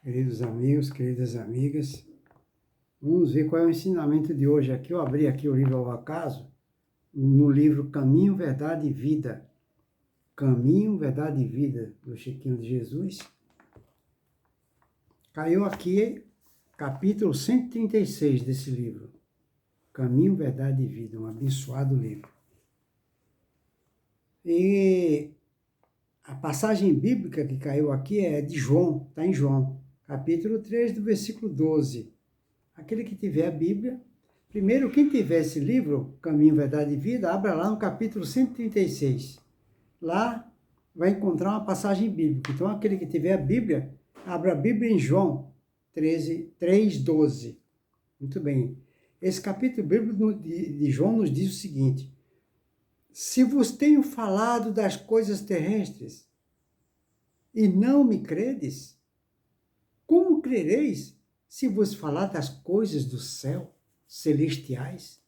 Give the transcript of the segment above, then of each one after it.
Queridos amigos, queridas amigas, vamos ver qual é o ensinamento de hoje aqui. Eu abri aqui o livro ao acaso, no livro Caminho, Verdade e Vida. Caminho, Verdade e Vida, do Chiquinho de Jesus. Caiu aqui capítulo 136 desse livro. Caminho, Verdade e Vida, um abençoado livro. E a passagem bíblica que caiu aqui é de João, está em João, capítulo 3, do versículo 12. Aquele que tiver a Bíblia, primeiro, quem tiver esse livro, Caminho, Verdade e Vida, abra lá no capítulo 136. Lá vai encontrar uma passagem bíblica. Então, aquele que tiver a Bíblia, abra a Bíblia em João 3, 12. Muito bem. Esse capítulo bíblico de João nos diz o seguinte: se vos tenho falado das coisas terrestres e não me credes, como crereis se vos falar das coisas do céu, celestiais?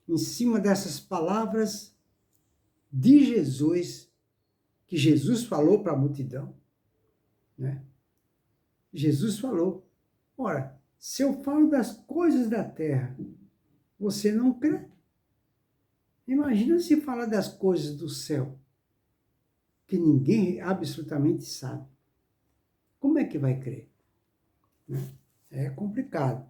Em cima dessas palavras de Jesus, que Jesus falou para a multidão, né? Jesus falou: ora, se eu falo das coisas da terra, você não crê? Imagina se falar das coisas do céu, que ninguém absolutamente sabe. Como é que vai crer? Né? É complicado.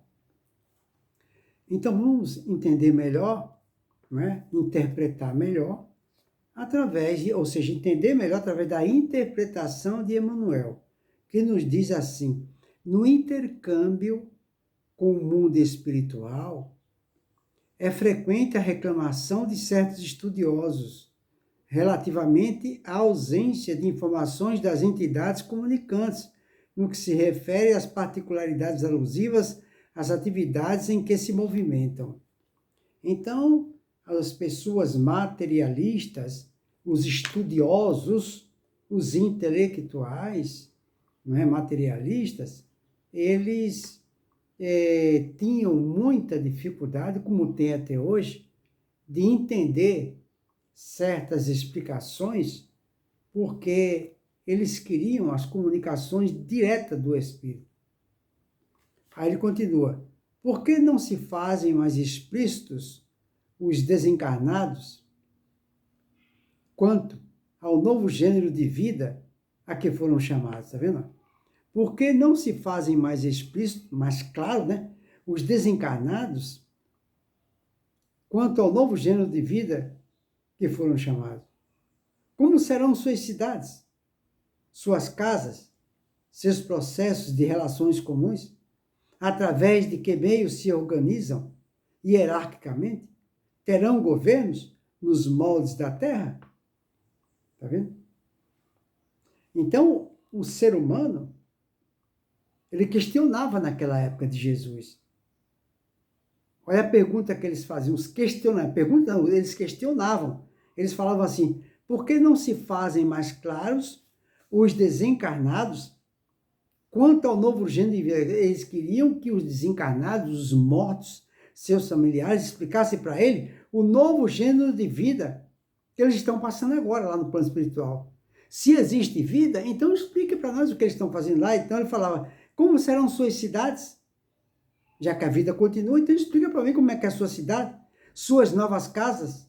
Então vamos entender melhor, né? Interpretar melhor, ou seja, entender melhor através da interpretação de Emmanuel, que nos diz assim: no intercâmbio com o mundo espiritual, é frequente a reclamação de certos estudiosos relativamente à ausência de informações das entidades comunicantes, no que se refere às particularidades alusivas às atividades em que se movimentam. Então, as pessoas materialistas, os estudiosos, os intelectuais, não é, materialistas, eles tinham muita dificuldade, como tem até hoje, de entender certas explicações, porque eles queriam as comunicações diretas do Espírito. Aí ele continua: por que não se fazem mais explícitos os desencarnados quanto ao novo gênero de vida a que foram chamados? Está vendo? Por que não se fazem mais explícito, mais claro, né, os desencarnados quanto ao novo gênero de vida que foram chamados? Como serão suas cidades, suas casas, seus processos de relações comuns? Através de que meios se organizam hierarquicamente? Terão governos nos moldes da terra? Está vendo? Então, o ser humano, ele questionava naquela época de Jesus. Olha a pergunta que eles faziam, eles questionavam. Eles falavam assim: por que não se fazem mais claros os desencarnados quanto ao novo gênero de vida? Eles queriam que os desencarnados, os mortos, seus familiares, explicassem para ele o novo gênero de vida que eles estão passando agora lá no plano espiritual. Se existe vida, então explique para nós o que eles estão fazendo lá. Então ele falava: como serão suas cidades? Já que a vida continua, então explica para mim como é que é a sua cidade, suas novas casas,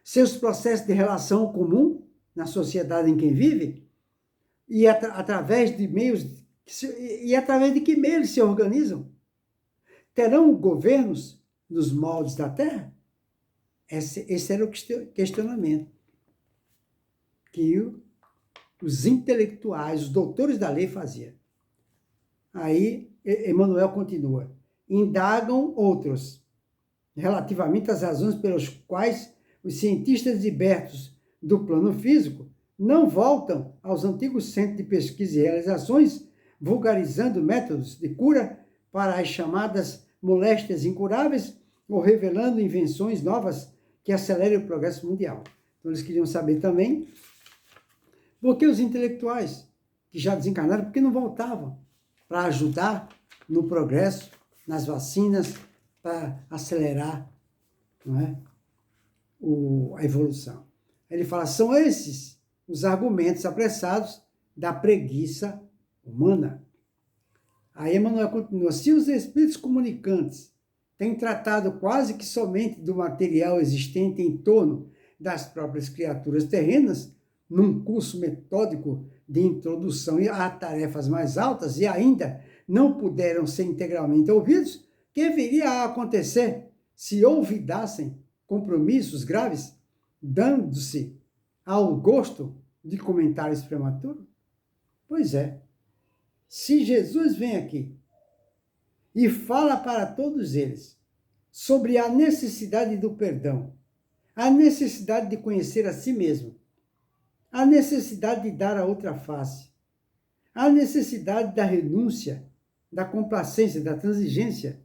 seus processos de relação comum na sociedade em que vive, e através de meios, e através de que meios eles se organizam? Terão governos nos moldes da terra? Esse era o questionamento que os intelectuais, os doutores da lei faziam. Aí Emmanuel continua: indagam outros relativamente às razões pelas quais os cientistas libertos do plano físico não voltam aos antigos centros de pesquisa e realizações, vulgarizando métodos de cura para as chamadas moléstias incuráveis ou revelando invenções novas que acelerem o progresso mundial. Então eles queriam saber também por que os intelectuais que já desencarnaram, por que não voltavam para ajudar no progresso, nas vacinas, para acelerar, não é, a evolução. Ele fala: são esses os argumentos apressados da preguiça humana. Aí Emmanuel continua: se os espíritos comunicantes têm tratado quase que somente do material existente em torno das próprias criaturas terrenas, num curso metódico de introdução a tarefas mais altas, e ainda não puderam ser integralmente ouvidos, que viria a acontecer se olvidassem compromissos graves, dando-se ao gosto de comentários prematuros? Pois é. Se Jesus vem aqui e fala para todos eles sobre a necessidade do perdão, a necessidade de conhecer a si mesmo, a necessidade de dar a outra face, a necessidade da renúncia, da complacência, da transigência,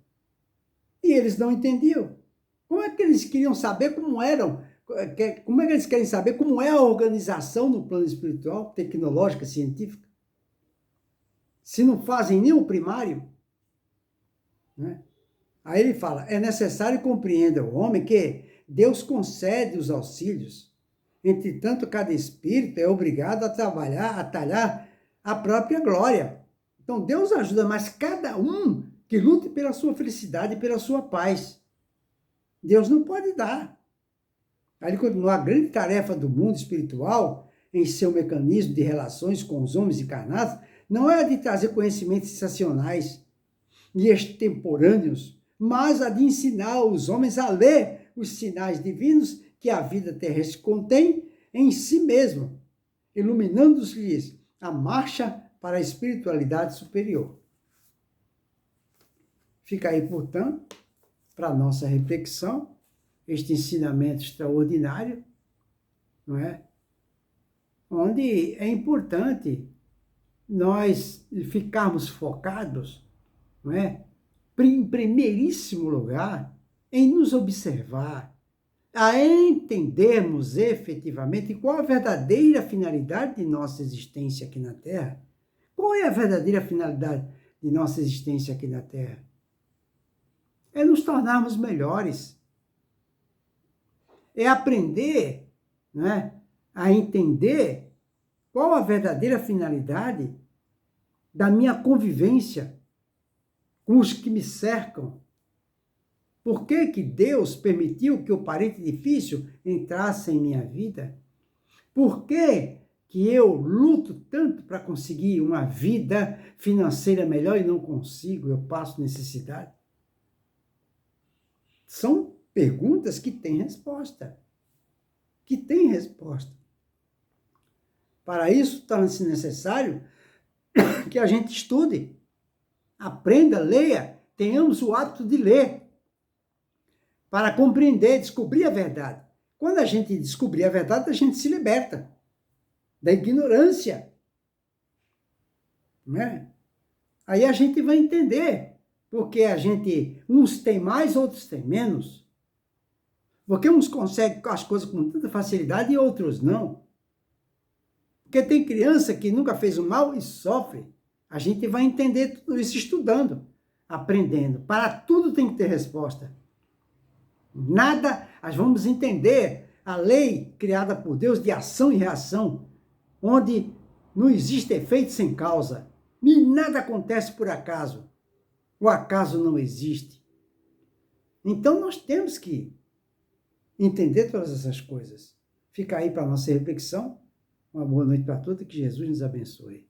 e eles não entendiam. Como é que eles queriam saber como eram? Como é que eles querem saber como é a organização no plano espiritual, tecnológica, científica? Se não fazem nem o primário, né? Aí ele fala: é necessário que compreenda o homem que Deus concede os auxílios. Entretanto, cada espírito é obrigado a trabalhar, a talhar a própria glória. Então, Deus ajuda, mas cada um que lute pela sua felicidade e pela sua paz. Deus não pode dar. Aí ele continua: a grande tarefa do mundo espiritual, em seu mecanismo de relações com os homens encarnados, não é a de trazer conhecimentos sensacionais e extemporâneos, mas a de ensinar os homens a ler os sinais divinos que a vida terrestre contém em si mesmo, iluminando-lhes a marcha para a espiritualidade superior. Fica aí, portanto, para a nossa reflexão, este ensinamento extraordinário, não é? Onde é importante nós ficarmos focados, não é? Em primeiríssimo lugar, em nos observar, a entendermos efetivamente qual a verdadeira finalidade de nossa existência aqui na Terra. Qual é a verdadeira finalidade de nossa existência aqui na Terra? É nos tornarmos melhores. É aprender, né, a entender qual a verdadeira finalidade da minha convivência com os que me cercam. Por que que Deus permitiu que o parente difícil entrasse em minha vida? Por que que eu luto tanto para conseguir uma vida financeira melhor e não consigo, eu passo necessidade? São perguntas que têm resposta. Que têm resposta. Para isso, torna-se necessário que a gente estude, aprenda, leia, tenhamos o hábito de ler, para compreender, descobrir a verdade. Quando a gente descobrir a verdade, a gente se liberta da ignorância, né? Aí a gente vai entender porque uns têm mais, outros têm menos. Porque uns conseguem as coisas com tanta facilidade e outros não. Porque tem criança que nunca fez o mal e sofre. A gente vai entender tudo isso estudando, aprendendo. Para tudo tem que ter resposta. Nada, nós vamos entender a lei criada por Deus de ação e reação, onde não existe efeito sem causa. E nada acontece por acaso. O acaso não existe. Então nós temos que entender todas essas coisas. Fica aí para a nossa reflexão. Uma boa noite para todos e que Jesus nos abençoe.